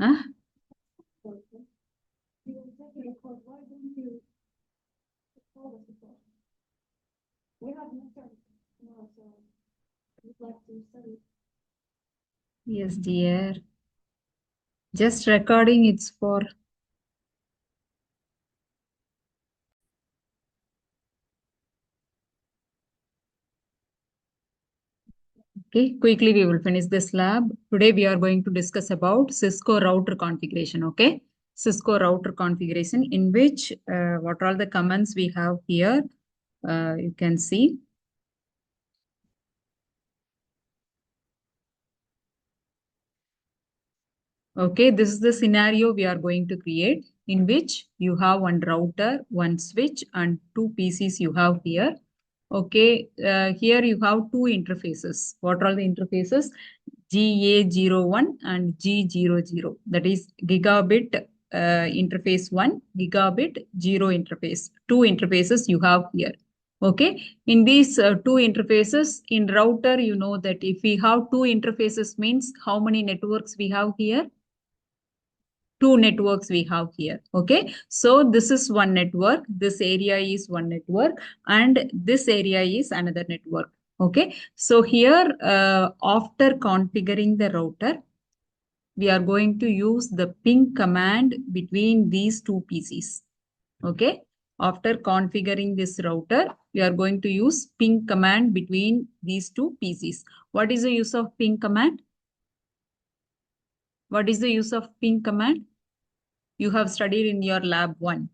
Huh? Yes, dear. Just recording it's for. Okay, quickly we will finish this lab. Today we are going to discuss about Cisco router configuration. Okay, Cisco router configuration in which what are the commands we have here. You can see. Okay, this is the scenario we are going to create in which you have one router, one switch, and two PCs you have here. Okay, here you have two interfaces. What are the interfaces? GA01 and G00. That is gigabit interface 1, gigabit 0 interface. Two interfaces you have here. Okay, in these two interfaces, in router, you know that if we have two interfaces means how many networks we have here? Two networks we have here. Okay, so this is one network, this area is one network, and this area is another network. Okay, so here after configuring the router, we are going to use the ping command between these two PCs. Okay, after configuring this router, we are going to use ping command between these two PCs. What is the use of ping command? What is the use of ping command? You have studied in your lab 1.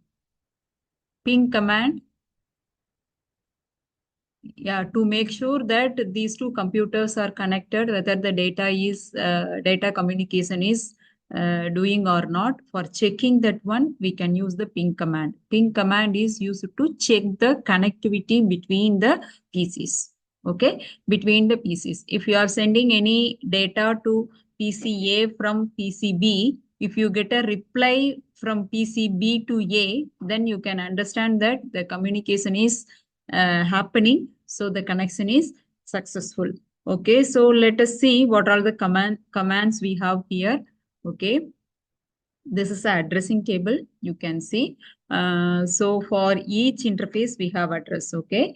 Ping command, yeah, to make sure that these two computers are connected, whether the data communication is doing or not. For checking that one, we can use the ping command. Ping command is used to check the connectivity between the PCs. Okay, between the PCs. If you are sending any data to PC A from PC B, if you get a reply from PC B to A, then you can understand that the communication is happening. So the connection is successful. Okay, so let us see what are the commands we have here. Okay, this is the addressing table. You can see. So for each interface, we have address. Okay,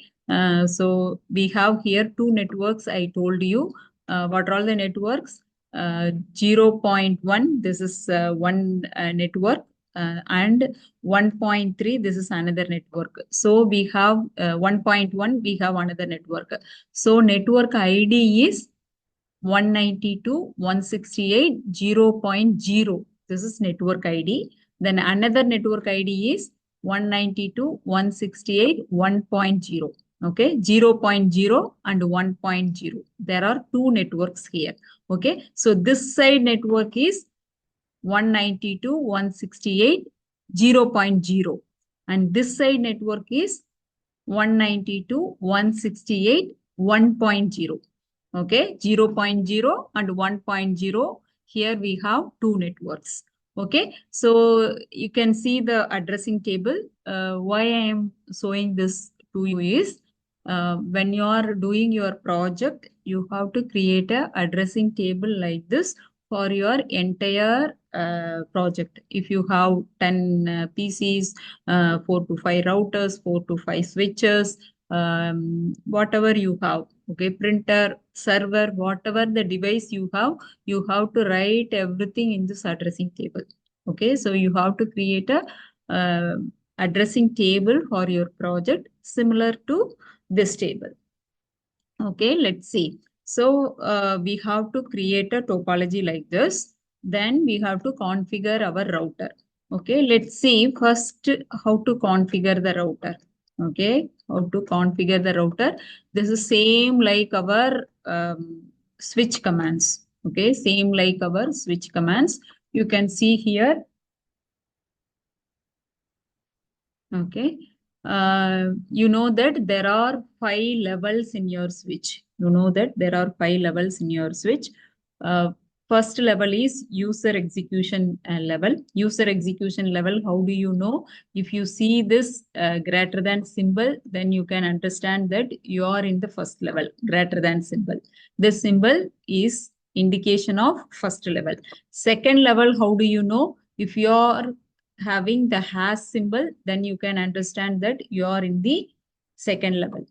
so we have here two networks. I told you what are all the networks. 0.1, this is one network, and 1.3, this is another network. So we have 1.1, we have another network. So network ID is 192.168.0.0. This is network ID. Then another network ID is 192.168.1.0. Okay, 0.0 and 1.0. There are two networks here. Okay, so this side network is 192.168.0.0, and this side network is 192.168.1.0. Okay, 0.0 and 1.0. Here we have two networks. Okay, so you can see the addressing table. Why I am showing this to you is when you are doing your project, you have to create a addressing table like this for your entire project. If you have 10 PCs, 4 to 5 routers, 4 to 5 switches, whatever you have, okay, printer, server, whatever the device you have to write everything in this addressing table. Okay, so you have to create a addressing table for your project similar to this table. Okay, let's see. So we have to create a topology like this. Then we have to configure our router. Okay, let's see first how to configure the router. Okay, how to configure the router. This is same like our switch commands. Okay, same like our switch commands. You can see here. Okay. You know that there are 5 levels in your switch. You know that there are 5 levels in your switch. First level is user execution level. User execution level, how do you know? If you see this greater than symbol, then you can understand that you are in the first level, greater than symbol. This symbol is indication of first level. Second level, how do you know? If you are having the hash symbol, then you can understand that you are in the second level.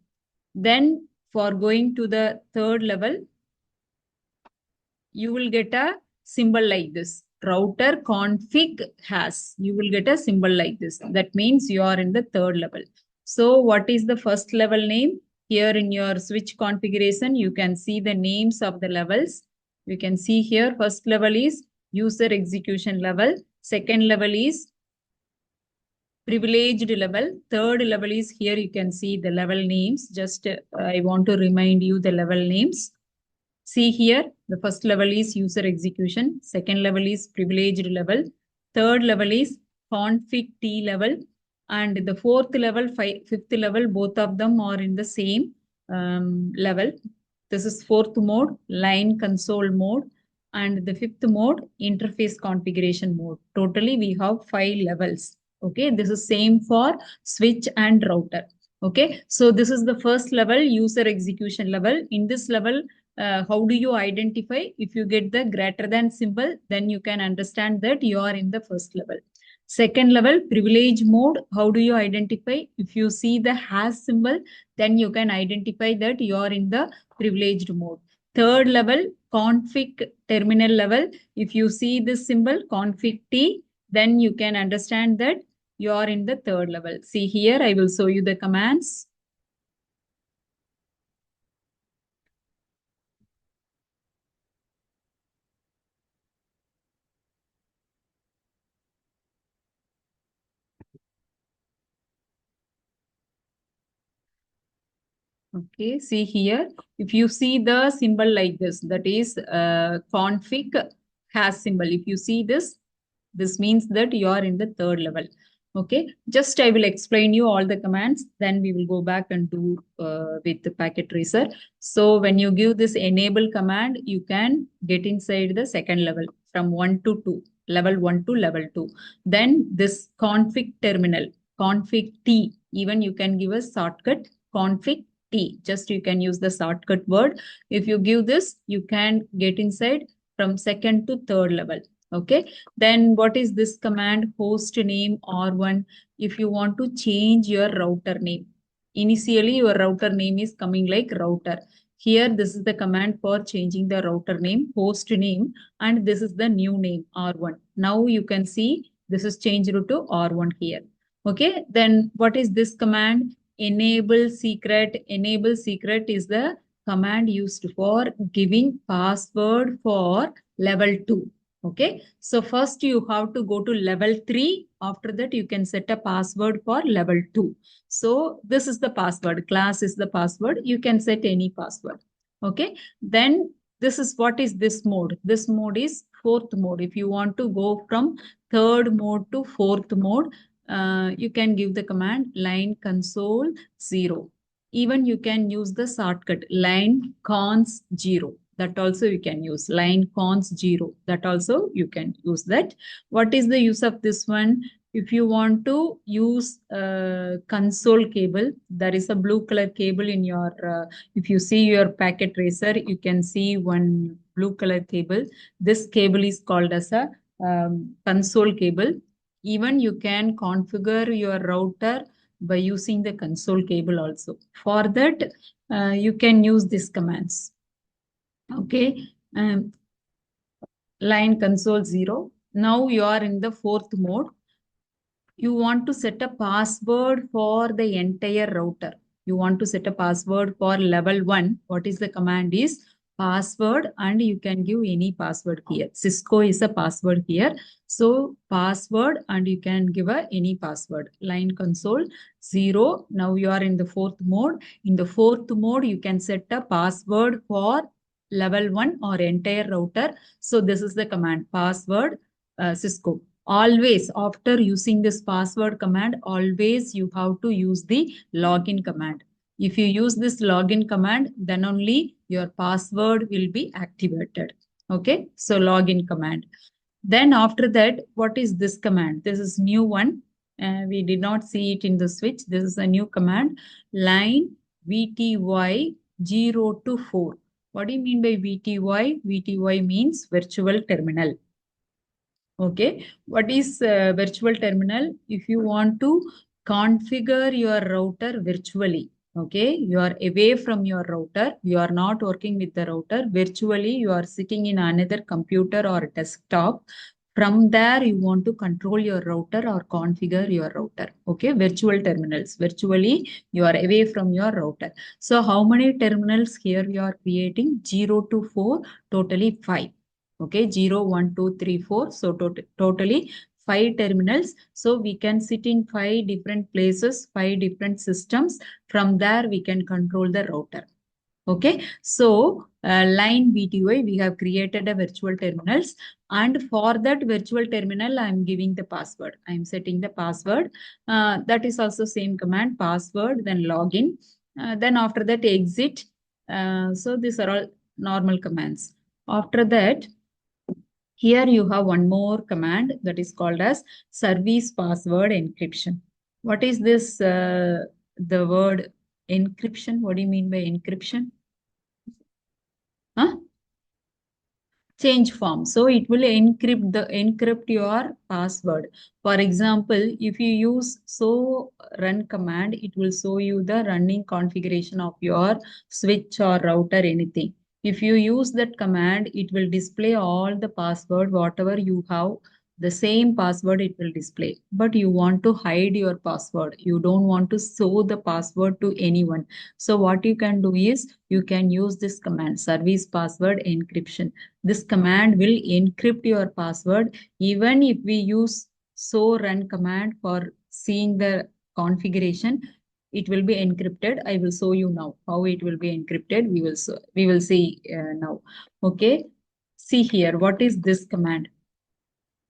Then for going to the third level, you will get a symbol like this. Router config has. You will get a symbol like this. That means you are in the third level. So what is the first level name? Here in your switch configuration, you can see the names of the levels. You can see here, first level is user execution level. Second level is privileged level. Third level is here. You can see the level names. Just I want to remind you the level names. See here, the first level is user execution. Second level is privileged level. Third level is config T level. And the fourth level, fifth level, both of them are in the same level. This is fourth mode, line console mode. And the fifth mode, interface configuration mode. Totally, we have 5 levels. Okay, this is same for switch and router. Okay, so this is the first level, user execution level. In this level, how do you identify? If you get the greater than symbol, then you can understand that you are in the first level. Second level, privilege mode. How do you identify? If you see the hash symbol, then you can identify that you are in the privileged mode. Third level, config terminal level. If you see this symbol, config T, then you can understand that you are in the third level. See here, I will show you the commands. Okay, see here, if you see the symbol like this, that is config hash symbol. If you see this, this means that you are in the third level. Okay, just I will explain you all the commands, then we will go back and do with the packet tracer. So when you give this enable command, you can get inside the second level from 1 to 2, level 1 to level 2. Then this config terminal, config T, even you can give a shortcut config T. Just you can use the shortcut word. If you give this, you can get inside from second to third level. Okay. Then what is this command? Host name R1. If you want to change your router name, initially your router name is coming like router. Here, this is the command for changing the router name, host name, and this is the new name R1. Now you can see this is changed to R1 here. Okay. Then what is this command? Enable secret. Enable secret is the command used for giving password for level 2. Okay, so first you have to go to level 3. After that, you can set a password for level 2. So this is the password. Class is the password. You can set any password. Okay, then this is what is this mode? This mode is fourth mode. If you want to go from third mode to fourth mode, you can give the command line console 0. Even you can use the shortcut line cons 0. That also you can use line cons 0. That also you can use that. What is the use of this one? If you want to use console cable, there is a blue color cable in your, if you see your packet tracer, you can see one blue color cable. This cable is called as a console cable. Even you can configure your router by using the console cable also. For that, you can use these commands. Okay, line console 0. Now you are in the fourth mode. You want to set a password for the entire router. You want to set a password for level 1. What is the command is password, and you can give any password here. Cisco is a password here. So password, and you can give any password. Line console 0. Now you are in the fourth mode. In the fourth mode, you can set a password for level 1 or entire router. So this is the command password Cisco. Always after using this password command, always you have to use the login command. If you use this login command, then only your password will be activated. Okay, so login command. Then after that, what is this command? This is new one. We did not see it in the switch. This is a new command. Line VTY 0 to 4. What do you mean by VTY? VTY means virtual terminal. Okay. What is virtual terminal? If you want to configure your router virtually, okay, you are away from your router, you are not working with the router, virtually you are sitting in another computer or desktop. From there, you want to control your router or configure your router. Okay, virtual terminals. Virtually, you are away from your router. So, how many terminals here you are creating? 0 to 4, totally 5. Okay, 0, 1, 2, 3, 4. So, totally 5 terminals. So, we can sit in 5 different places, 5 different systems. From there, we can control the router. Okay, so line VTY, we have created a virtual terminals, and for that virtual terminal, I am giving the password. I am setting the password. That is also same command, password, then login. Then after that, exit. So these are all normal commands. After that, here you have one more command that is called as service password encryption. What is this? The word encryption. What do you mean by encryption? Huh? Change form. So it will encrypt your password. For example, if you use so run command, it will show you the running configuration of your switch or router, anything. If you use that command, it will display all the password, whatever you have, the same password it will display. But you want to hide your password. You don't want to show the password to anyone. So what you can do is you can use this command, service password encryption. This command will encrypt your password. Even if we use so run command for seeing the configuration, it will be encrypted. I will show you now how it will be encrypted. We will see now. Okay. See here. What is this command?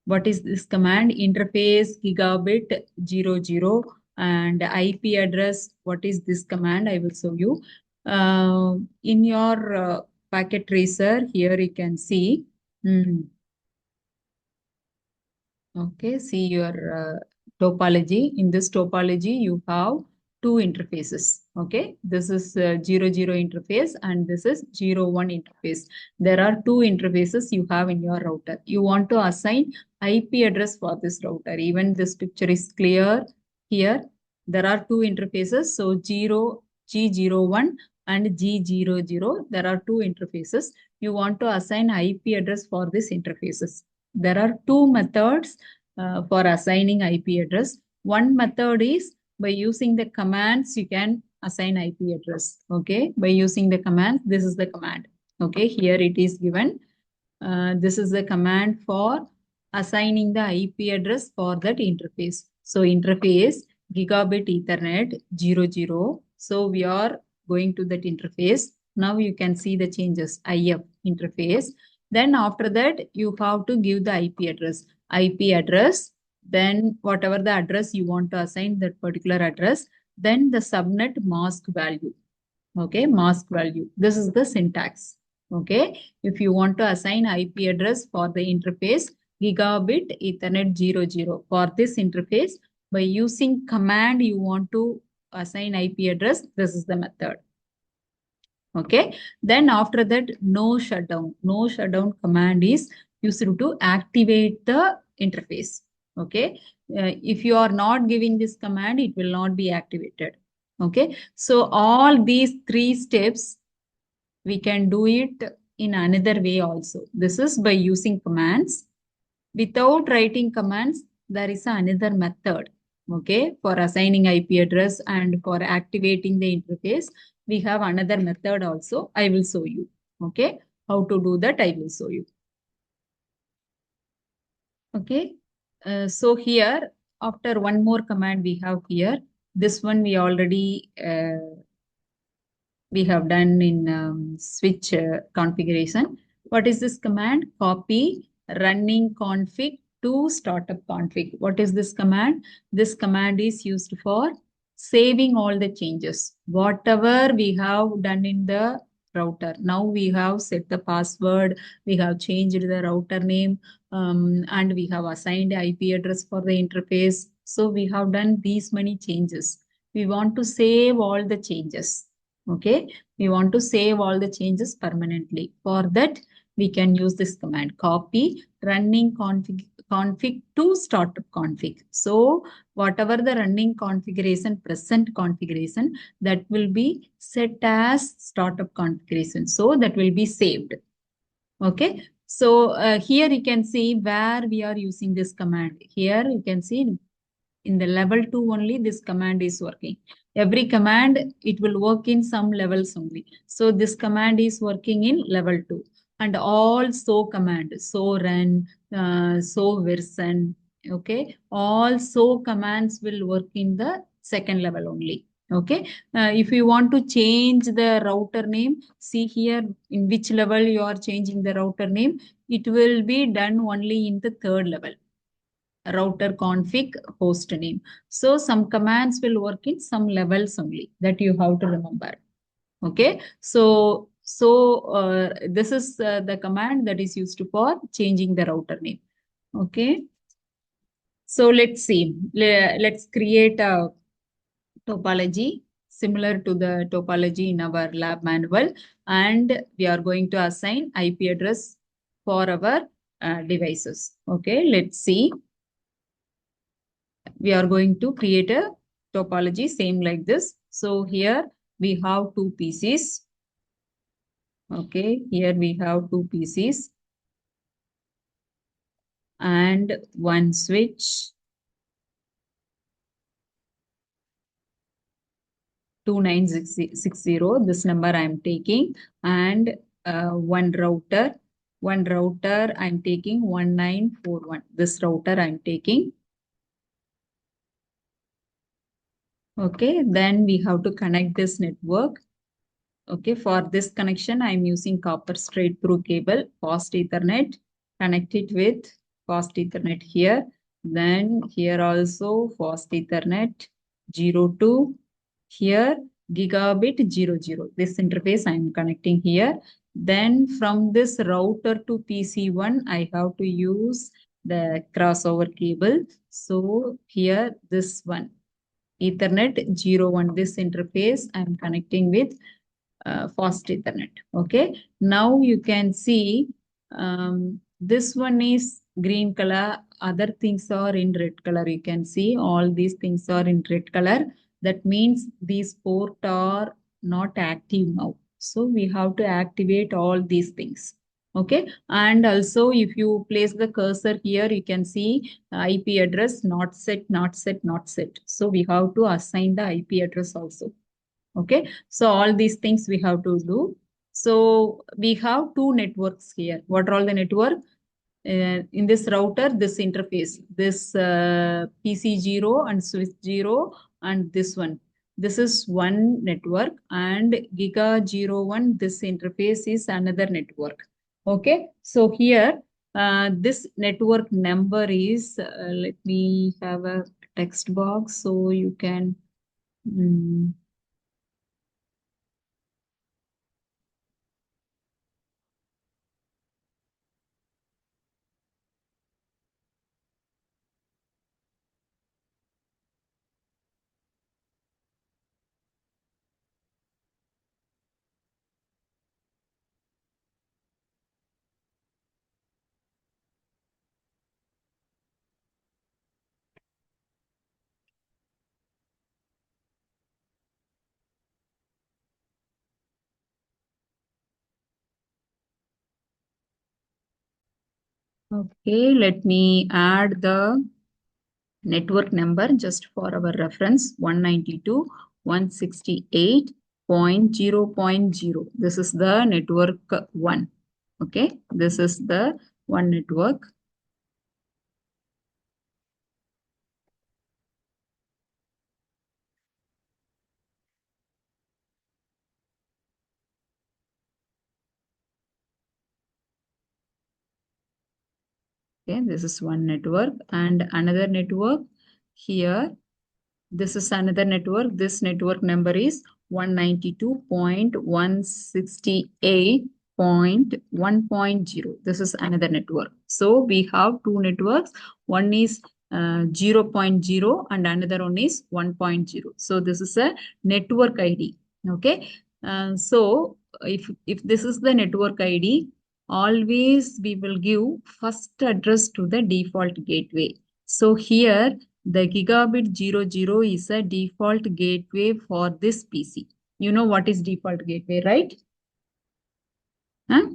What is this command? Interface gigabit 00 and IP address. What is this command? I will show you. In your packet tracer, here you can see. Okay, see your topology. In this topology, you have two interfaces. Okay, this is 00 interface and this is 01 interface. There are two interfaces you have in your router. You want to assign IP address for this router. Even this picture is clear here. There are two interfaces. So G01 and G00. There are two interfaces. You want to assign IP address for these interfaces. There are two methods for assigning IP address. One method is by using the commands, you can assign IP address. Okay, by using the commands, this is the command. Okay, here it is given. This is the command for assigning the IP address for that interface. So interface gigabit Ethernet 00. So we are going to that interface. Now you can see the changes. IF interface. Then after that, you have to give the IP address. IP address, then whatever the address you want to assign that particular address, then the subnet mask value. Okay, mask value. This is the syntax. Okay, if you want to assign IP address for the interface, gigabit Ethernet 00 for this interface, by using command you want to assign IP address, this is the method. Okay, then after that, no shutdown. No shutdown command is used to activate the interface. Okay, if you are not giving this command, it will not be activated. Okay, so all these three steps, we can do it in another way also. This is by using commands. Without writing commands, there is another method. Okay, for assigning IP address and for activating the interface, we have another method also. I will show you. Okay, how to do that, I will show you. Okay, so here, after one more command we have here, this one we already we have done in switch configuration. What is this command? Copy running config to startup config. What is this command? This command is used for saving all the changes. Whatever we have done in the router. Now we have set the password, we have changed the router name, and we have assigned IP address for the interface. So we have done these many changes. We want to save all the changes. Okay, we want to save all the changes permanently. For that, we can use this command, copy running config to startup config. So whatever the running configuration, present configuration, that will be set as startup configuration. So that will be saved. Okay. So here you can see where we are using this command. Here you can see in the level 2 only this command is working. Every command, it will work in some levels only. So this command is working in level 2. And all so command, so run, so version, okay, all so commands will work in the second level only. Okay, if you want to change the router name, see here in which level you are changing the router name, it will be done only in the third level, router config host name. So some commands will work in some levels only, that you have to remember. Okay, so this is the command that is used for changing the router name. Okay, so let's see. Let's create a topology similar to the topology in our lab manual, and we are going to assign IP address for our devices. Okay, let's see. We are going to create a topology same like this. So here we have two PCs. Okay, here we have two PCs and one switch, 29660, this number I am taking, and one router. One router I'm taking 1941. This router I'm taking. Okay, then we have to connect this network. Okay, for this connection, I'm using copper straight through cable, fast Ethernet, connect it with fast Ethernet here. Then here also fast Ethernet 02. Here gigabit 00. This interface I'm connecting here. Then from this router to PC1, I have to use the crossover cable. So here this one, Ethernet 01, this interface I'm connecting with fast Ethernet. Okay. Now you can see this one is green color. Other things are in red color. You can see all these things are in red color. That means these ports are not active now. So we have to activate all these things. Okay. And also if you place the cursor here, you can see IP address not set, not set, not set. So we have to assign the IP address also. Okay, so all these things we have to do. So we have two networks here. What are all the network? In this router, this interface, this PC0 and switch 0 and this one. This is one network, and Giga01, this interface is another network. Okay, so here this network number is, let me have a text box so you can okay, let me add the network number just for our reference, 192.168.0.0. This is the network 1. Okay, this is the one network. Okay, this is one network and another network here. This is another network. This network number is 192.168.1.0. This is another network. So we have two networks. One is 0.0 and another one is 1.0. So this is a network ID. Okay. So if this is the network ID, always we will give first address to the default gateway. So here the gigabit 00 is a default gateway for this PC. You know what is default gateway, right?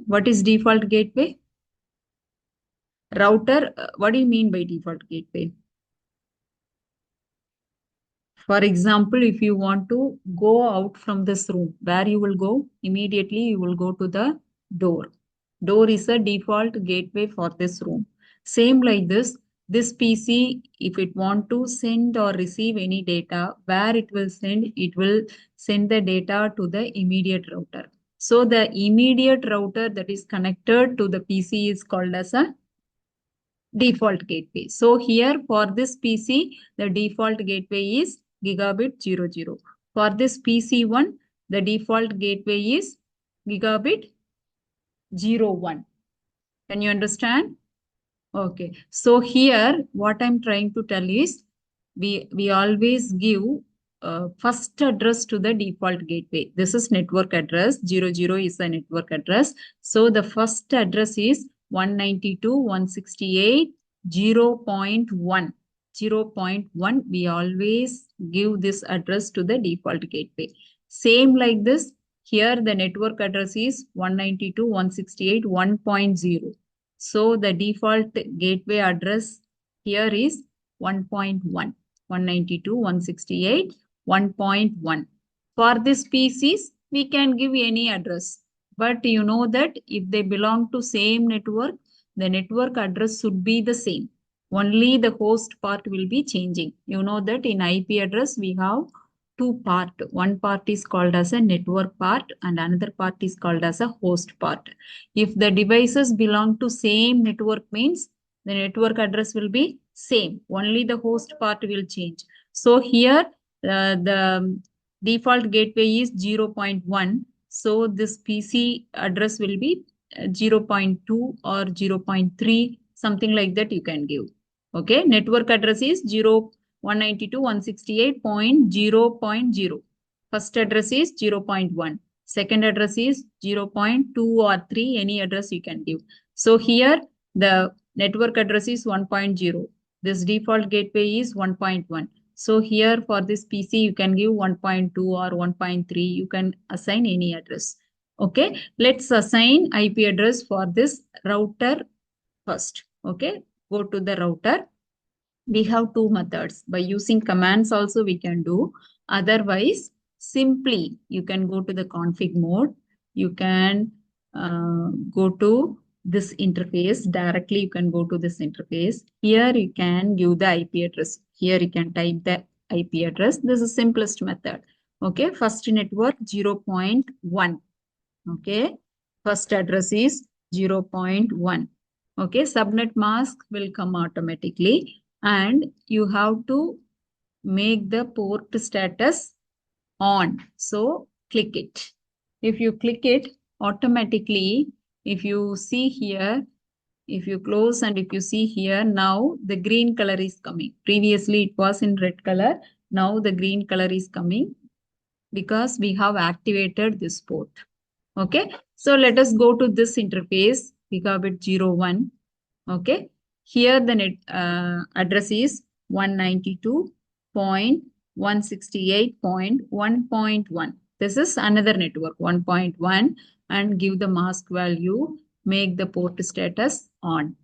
What is default gateway? Router, what do you mean by default gateway? For example, if you want to go out from this room, where you will go? Immediately you will go to the door. Door is a default gateway for this room. Same like this PC, if it want to send or receive any data, where it will send the data to the immediate router. So the immediate router that is connected to the PC is called as a default gateway. So here for this PC, the default gateway is gigabit 00. For this PC1, the default gateway is gigabit 01. Can you understand? Okay. So here, what I'm trying to tell is, we always give first address to the default gateway. This is network address. 00 is the network address. So the first address is 192.168.0.1. 0.1. We always give this address to the default gateway. Same like this. Here the network address is 192.168.1.0. So the default gateway address here is 1.1, 192.168.1.1. For this PCs, we can give any address. But you know that if they belong to same network, the network address should be the same. Only the host part will be changing. You know that in IP address, we have two part. One part is called as a network part and another part is called as a host part. If the devices belong to same network means the network address will be same. Only the host part will change. So here the default gateway is 0.1. So this PC address will be 0.2 or 0.3, something like that you can give. Okay, network address is 192.168.0.0. First address is 0.1. Second address is 0.2 or 3, any address you can give. So here the network address is 1.0. This default gateway is 1.1. So here for this PC, you can give 1.2 or 1.3. You can assign any address. Okay, let's assign IP address for this router first. Okay, go to the router. We have two methods. By using commands also we can do. Otherwise, simply you can go to the config mode. You can go to this interface. Directly you can go to this interface. Here you can give the IP address. Here you can type the IP address. This is simplest method. Okay, first network 0.1. Okay, first address is 0.1. Okay, subnet mask will come automatically and you have to make the port status on. So click it. If you click it, automatically, if you see here, if you close and if you see here, now the green color is coming. Previously it was in red color. Now the green color is coming because we have activated this port. Okay, so let us go to this interface, gigabit 01. Okay, here the net address is 192.168.1.1. This is another network 1.1 and give the mask value, make the port status on.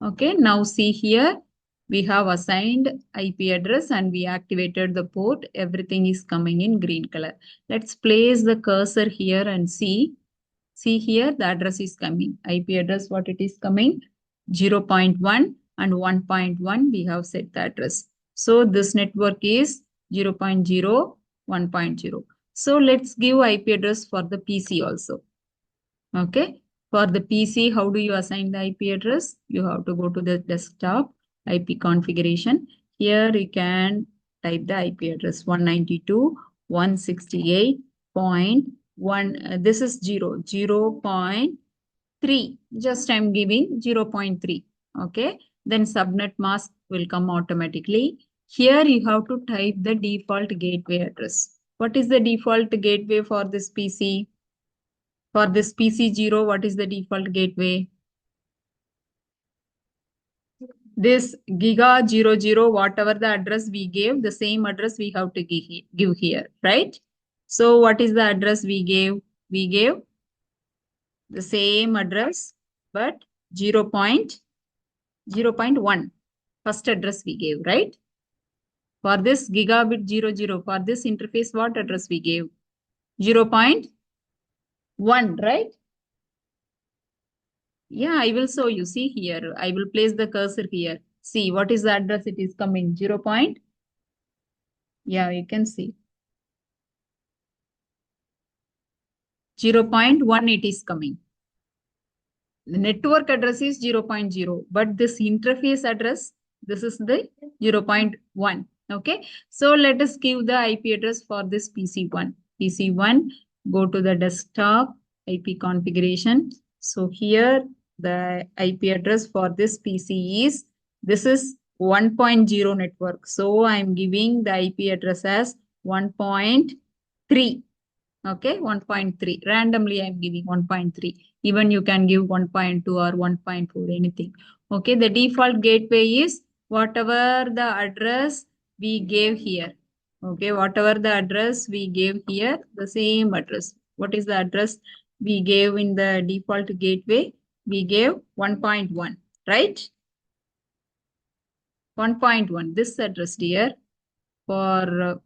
Okay, now see here we have assigned IP address and we activated the port. Everything is coming in green color. Let's place the cursor here and see. See here the address is coming. IP address what it is coming? 0.1 and 1.1 we have set the address. So this network is 0.0, 1.0. So let's give IP address for the PC also. Okay. For the PC, how do you assign the IP address? You have to go to the desktop IP configuration. Here you can type the IP address 192 168.1. This is 0.3. Just I'm giving 0.3. Okay. Then subnet mask will come automatically. Here you have to type the default gateway address. What is the default gateway for this PC? For this PC0, what is the default gateway? This giga00, whatever the address we gave, the same address we have to give here, right? So what is the address we gave? We gave the same address, but 0.1. First address we gave, right? For this gigabit 00, for this interface, what address we gave? 0.1, right? Yeah, I will show you. See here. I will place the cursor here. See what is the address it is coming. 0. Yeah, you can see. 0.1 it is coming. The network address is 0.0, but this interface address, this is the 0.1. Okay. So let us give the IP address for this PC1. PC1, go to the desktop IP configuration. So here the IP address for this PC is, this is 1.0 network. So I'm giving the IP address as 1.3. Okay, 1.3. Randomly, I'm giving 1.3. Even you can give 1.2 or 1.4, anything. Okay, the default gateway is whatever the address we gave here. Okay, whatever the address we gave here, the same address. What is the address we gave in the default gateway? We gave 1.1, right? 1.1. This address here for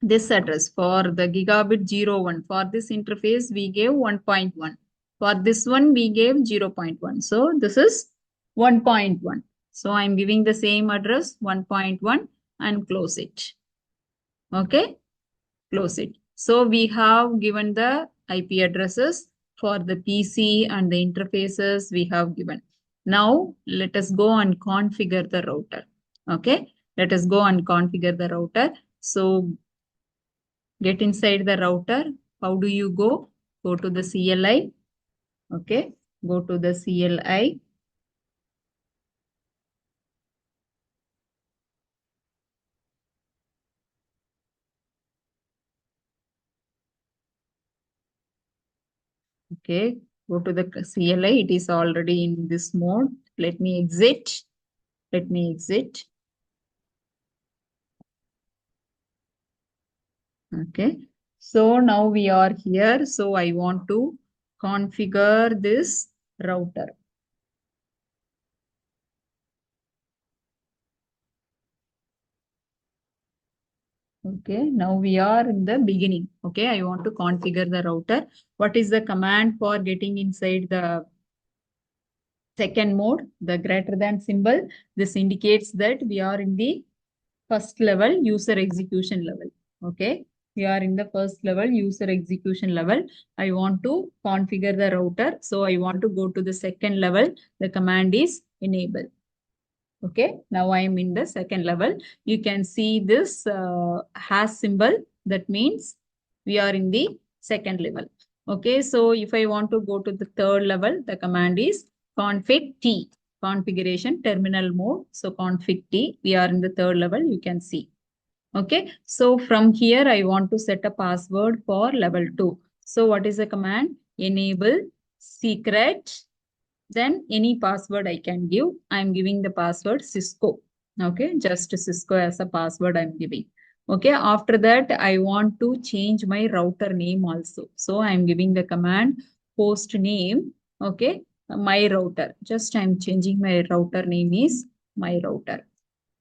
this address for the gigabit 01. For this interface, we gave 1.1. For this one, we gave 0.1. So this is 1.1. So I'm giving the same address 1.1 and close it. Okay, close it. So we have given the IP addresses for the PC and the interfaces we have given. Now let us go and configure the router. Okay, let us go and configure the router. So get inside the router. How do you go? Go to the CLI. Okay. Go to the CLI. Okay. Go to the CLI. It is already in this mode. Let me exit. Let me exit. Okay. So now we are here. So I want to configure this router. Okay, now we are in the beginning. Okay, I want to configure the router. What is the command for getting inside the second mode? The greater than symbol. This indicates that we are in the first level user execution level. Okay, we are in the first level user execution level. I want to configure the router. So I want to go to the second level. The command is enable. Okay, now I am in the second level. You can see this hash symbol. That means we are in the second level. Okay, so if I want to go to the third level, the command is config T, configuration terminal mode. So config T, we are in the third level, you can see. Okay, so from here, I want to set a password for level 2. So what is the command? Enable secret. Then any password I can give. I'm giving the password Cisco. Okay, just Cisco as a password I'm giving. Okay, after that, I want to change my router name also. So I'm giving the command host name. Okay, my router. Just I'm changing my router name is my router.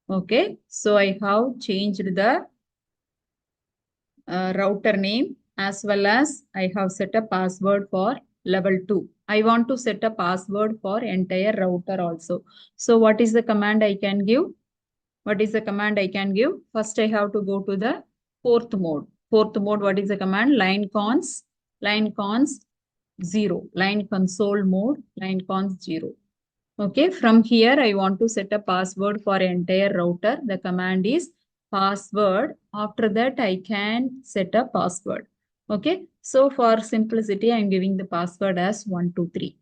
Okay, so I have changed the router name as well as I have set a password for level 2. I want to set a password for entire router also. So what is the command I can give? What is the command I can give? First, I have to go to the fourth mode. Fourth mode, what is the command? Line cons 0. Line console mode, line cons 0. Okay, from here, I want to set a password for entire router. The command is password. After that, I can set a password. Okay. So for simplicity, I'm giving the password as 123.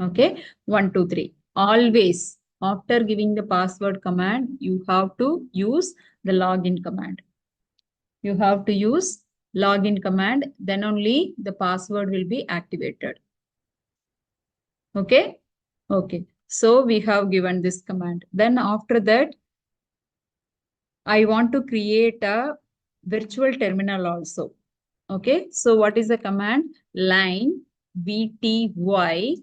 Okay. 123. Always after giving the password command, you have to use the login command. You have to use login command, then only the password will be activated. Okay. Okay. So we have given this command. Then after that, I want to create a virtual terminal also. Okay. So what is the command? Line VTY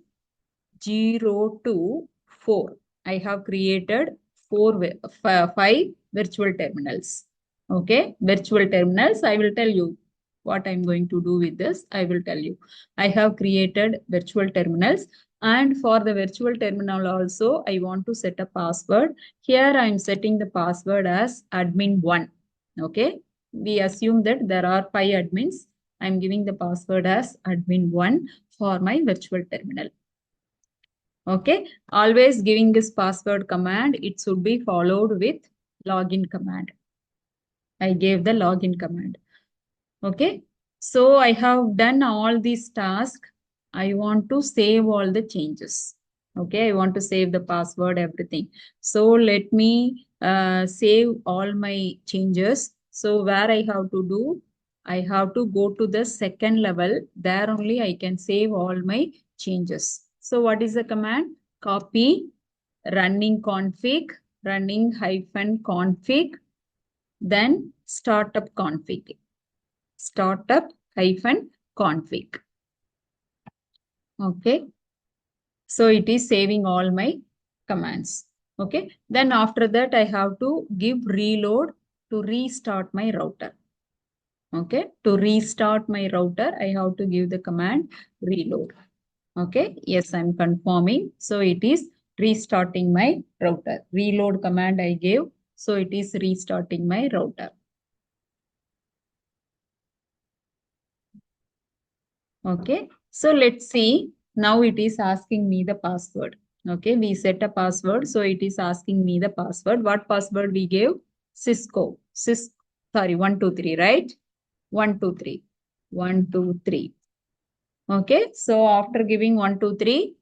024. I have created five virtual terminals. Okay. Virtual terminals. I will tell you what I'm going to do with this. I will tell you. I have created virtual terminals. And for the virtual terminal also, I want to set a password. Here I'm setting the password as admin1. Okay. We assume that there are 5 admins. I'm giving the password as admin1 for my virtual terminal. Okay. Always giving this password command, it should be followed with login command. I gave the login command. Okay. So I have done all these tasks. I want to save all the changes. Okay. I want to save the password, everything. So let me save all my changes. So where I have to do, I have to go to the second level. There only I can save all my changes. So what is the command? Copy running config, running -config, then startup config. Startup-config. Okay. So it is saving all my commands. Okay. Then after that, I have to give reload to restart my router. Okay. To restart my router, I have to give the command reload. Okay. Yes, I'm confirming. So it is restarting my router. Reload command I gave. So it is restarting my router. Okay, so let's see. Now it is asking me the password. Okay, we set a password. So it is asking me the password. What password we gave? Cisco. Sorry, 123, right? 123. 123. Okay, so after giving 123,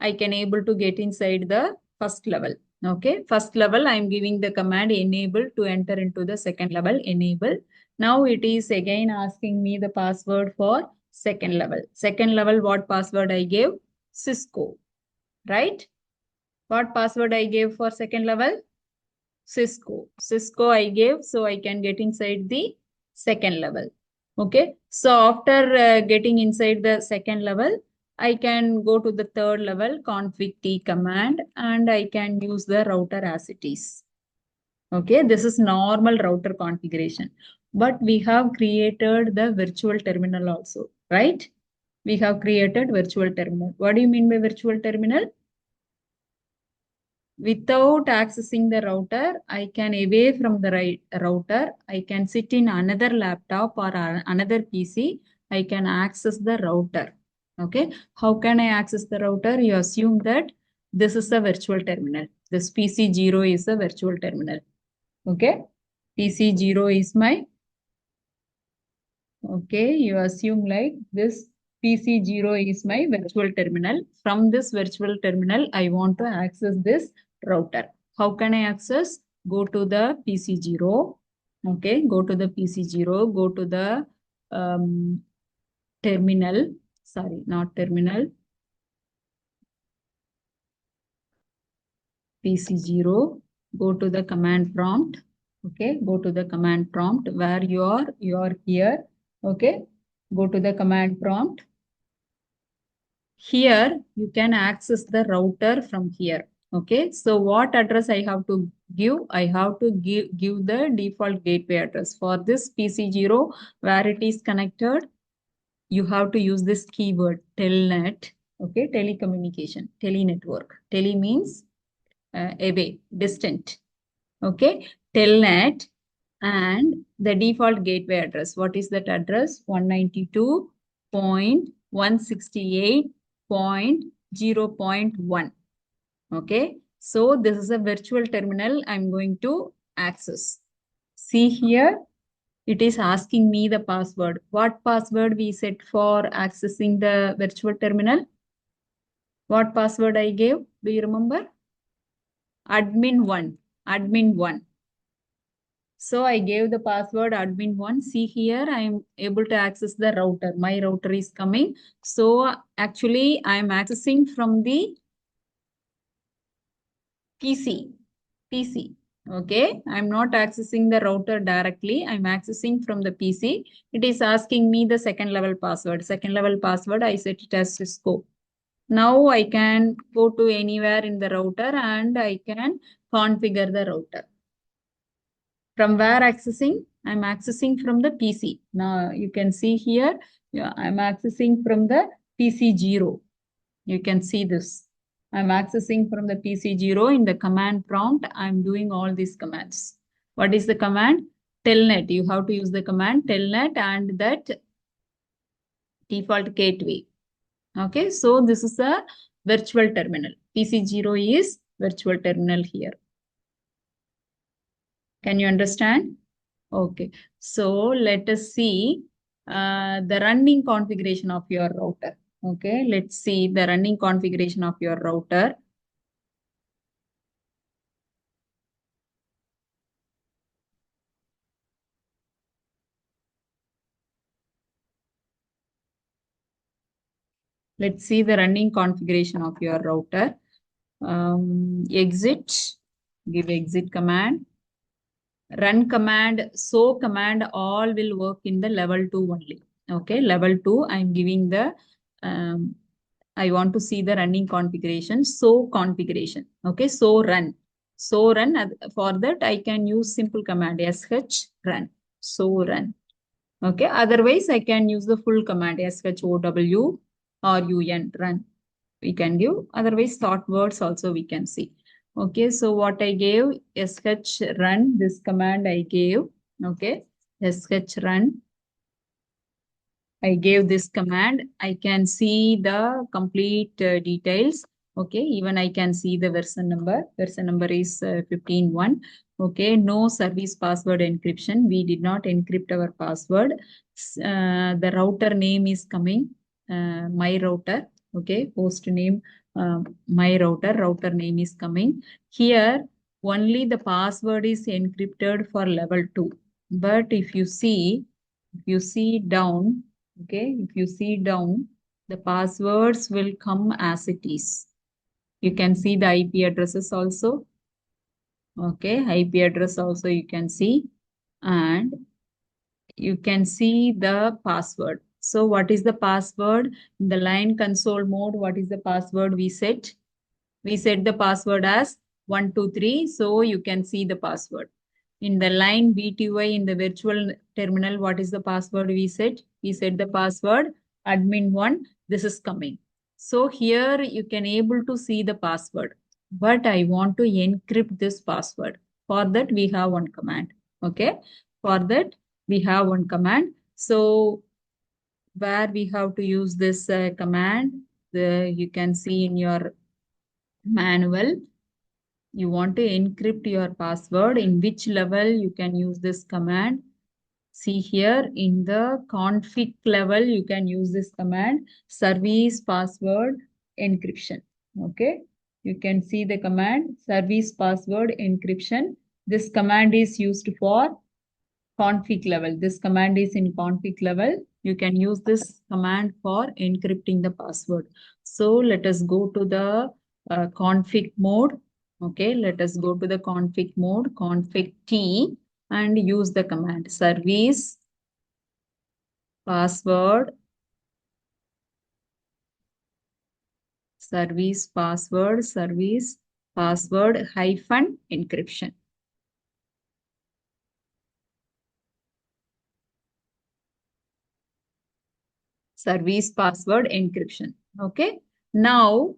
I can able to get inside the first level. Okay, first level, I'm giving the command enable to enter into the second level, enable. Now it is again asking me the password for second level. Second level, what password I gave? Cisco, right? What password I gave for second level? Cisco. Cisco I gave, so I can get inside the second level. Okay. So after getting inside the second level, I can go to the third level, config t command, and I can use the router as it is. Okay. This is normal router configuration. But we have created the virtual terminal also, right? We have created virtual terminal. What do you mean by virtual terminal? Without accessing the router, I can away from the router. I can sit in another laptop or another PC. I can access the router. Okay. How can I access the router? You assume that this is a virtual terminal. This PC0 is a virtual terminal. Okay. PC0 is my, okay. You assume like this PC0 is my virtual terminal. From this virtual terminal, I want to access this router. How can I access? Go to the PC0. Okay, go to the PC0. Go to the terminal. Sorry, not terminal. PC0. Go to the command prompt. Okay, go to the command prompt where you are here. Okay, go to the command prompt. Here you can access the router from here. Okay, so what address I have to give? I have to give the default gateway address. For this PC0 where it is connected, you have to use this keyword telnet. Okay, telecommunication, telenetwork. Tele means away, distant. Okay, telnet and the default gateway address. What is that address? 192.168.0.1. Okay, so this is a virtual terminal I'm going to access. See here, it is asking me the password. What password we set for accessing the virtual terminal? What password I gave? Do you remember? Admin1. Admin1. So I gave the password admin1. See here, I am able to access the router. My router is coming. So actually, I am accessing from the PC. PC. Okay, I'm not accessing the router directly. I'm accessing from the PC. It is asking me the second level password. Second level password, I set it as Cisco. Now I can go to anywhere in the router and I can configure the router. From where accessing? I'm accessing from the PC. Now you can see here, yeah, I'm accessing from the PC0. You can see this. I'm accessing from the PC0 in the command prompt. I'm doing all these commands. What is the command? Telnet. You have to use the command telnet and that default gateway. Okay, so this is a virtual terminal. PC0 is virtual terminal here. Can you understand? Okay, so let us see the running configuration of your router. Okay, let's see the running configuration of your router. Let's see the running configuration of your router. Exit, give exit command. Run command, so command, all will work in the level 2 only. Okay, level 2, I'm giving the, I want to see the running configuration, so configuration. Okay, so run. So run, for that I can use simple command, sh run, so run. Okay, otherwise I can use the full command, show or un, run. We can give, otherwise short words also we can see. Okay, so what I gave, sh run, this command I gave. Okay, sh run. I gave this command. I can see the complete details. Okay, even I can see the version number. Version number is 15.1. Okay, no service password encryption. We did not encrypt our password. The router name is coming. My router. Okay, host name, my router. Router name is coming. Here, only the password is encrypted for level 2. But if you see down, okay, if you see down, the passwords will come as it is. You can see the IP addresses also. Okay, IP address also you can see. And you can see the password. So what is the password? In the line console mode, what is the password we set? We set the password as 123. So you can see the password. In the line VTY in the virtual terminal, what is the password we set? We set the password admin1. This is coming. So here you can able to see the password. But I want to encrypt this password. For that we have one command. Okay. For that we have one command. So where we have to use this command, you can see in your manual. You want to encrypt your password. In which level you can use this command? See here in the config level, you can use this command, service password encryption. Okay. You can see the command, service password encryption. This command is used for config level. This command is in config level. You can use this command for encrypting the password. So let us go to the config mode. Okay, let us go to the config mode, config T, and use the command service password, service password hyphen encryption. Service password encryption. Okay. Now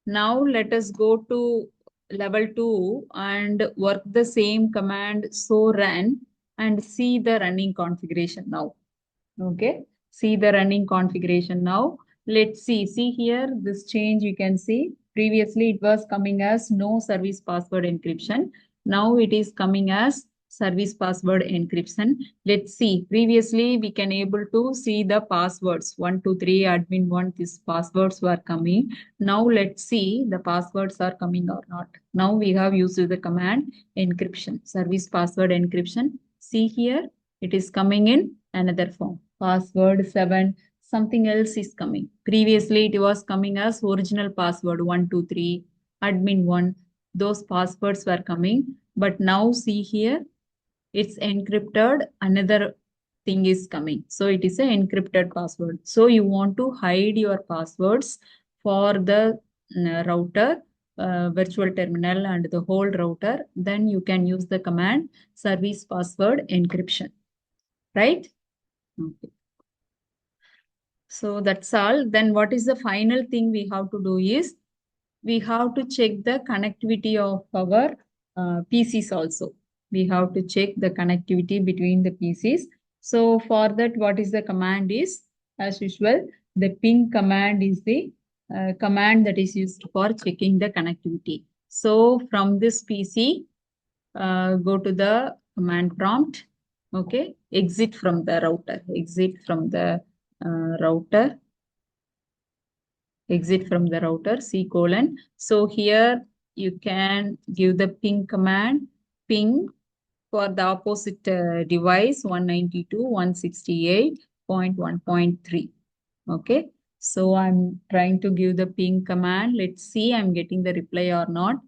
let us go to level 2 and work the same command, so run, and see the running configuration now. Okay. See the running configuration now. Let's see. See here, this change you can see. Previously it was coming as no service password encryption. Now it is coming as service password encryption. Let's see. Previously, we can able to see the passwords. 1, 2, 3, admin 1, these passwords were coming. Now let's see the passwords are coming or not. Now we have used the command encryption, service password encryption. See here, it is coming in another form. Password 7, something else is coming. Previously, it was coming as original password 1, 2, 3, admin 1. Those passwords were coming. But now see here, it's encrypted. Another thing is coming. So it is an encrypted password. So you want to hide your passwords for the router, virtual terminal and the whole router. Then you can use the command service password encryption. Right? Okay. So that's all. Then what is the final thing we have to do is we have to check the connectivity of our PCs also. We have to check the connectivity between the PCs. So for that, what is the command is, as usual, the ping command is the command that is used for checking the connectivity. So from this PC, go to the command prompt. Okay, exit from the router, exit from the router. Exit from the router, C:. So here you can give the ping command, ping for the opposite device 192.168.1.3. Okay. So I'm trying to give the ping command. Let's see I'm getting the reply or not.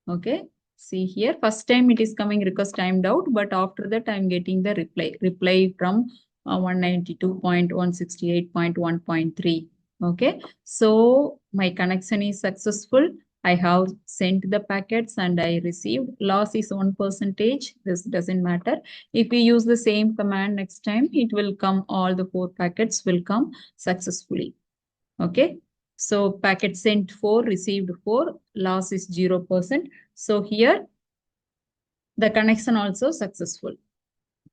Okay. See here, first time it is coming request timed out, but after that I'm getting the reply from 192.168.1.3. Okay, so my connection is successful. I have sent the packets and I received. Loss is 1%. This doesn't matter. If we use the same command next time, it will come, all the 4 packets will come successfully. Okay, so packet sent 4, received 4, loss is 0%. So here the connection also successful.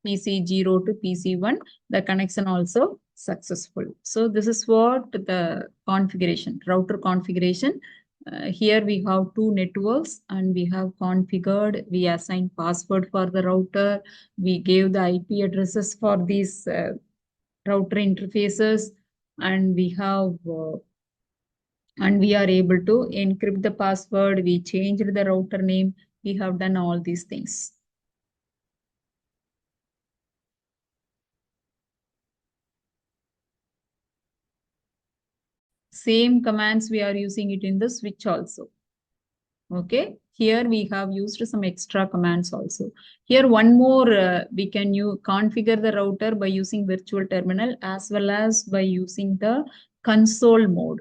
PC0 to PC1, the connection also successful. So this is what the configuration, router configuration. Here we have 2 networks and we have configured, we assign password for the router. We gave the IP addresses for these router interfaces, and we have and we are able to encrypt the password. We changed the router name. We have done all these things. Same commands we are using it in the switch also. Okay, here we have used some extra commands also. Here one more, we can configure the router by using virtual terminal as well as by using the console mode.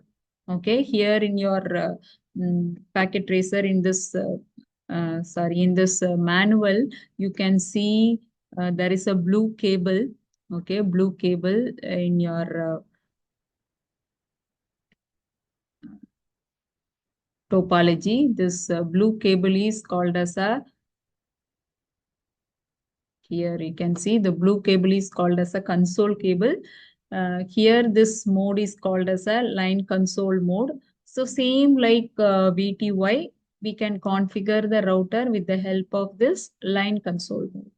Okay, here in your packet tracer in this manual, you can see there is a blue cable. Okay, blue cable in your topology. This blue cable is called as a, here you can see the blue cable is called as a console cable. Here this mode is called as a line console mode. So same like VTY, we can configure the router with the help of this line console mode.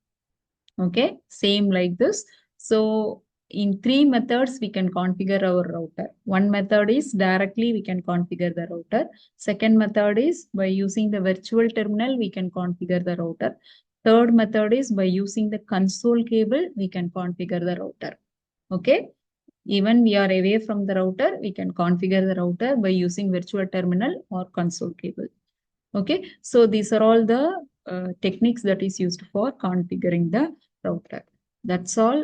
Okay, same like this. So in 3 methods, we can configure our router. One method is directly we can configure the router. Second method is by using the virtual terminal, we can configure the router. Third method is by using the console cable, we can configure the router. Okay. Even we are away from the router, we can configure the router by using virtual terminal or console cable. Okay. So these are all the techniques that is used for configuring the router. That's all.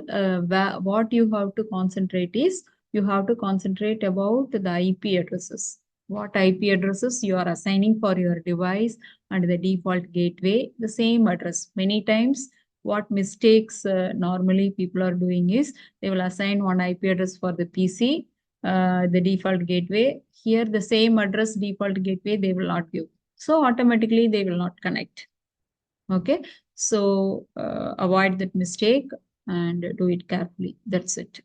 What you have to concentrate is, you have to concentrate about the IP addresses. What IP addresses you are assigning for your device and the default gateway, the same address. Many times, what mistakes normally people are doing is, they will assign one IP address for the PC, the default gateway. Here, the same address default gateway, they will not give. So automatically they will not connect. Okay, so avoid that mistake and do it carefully. That's it.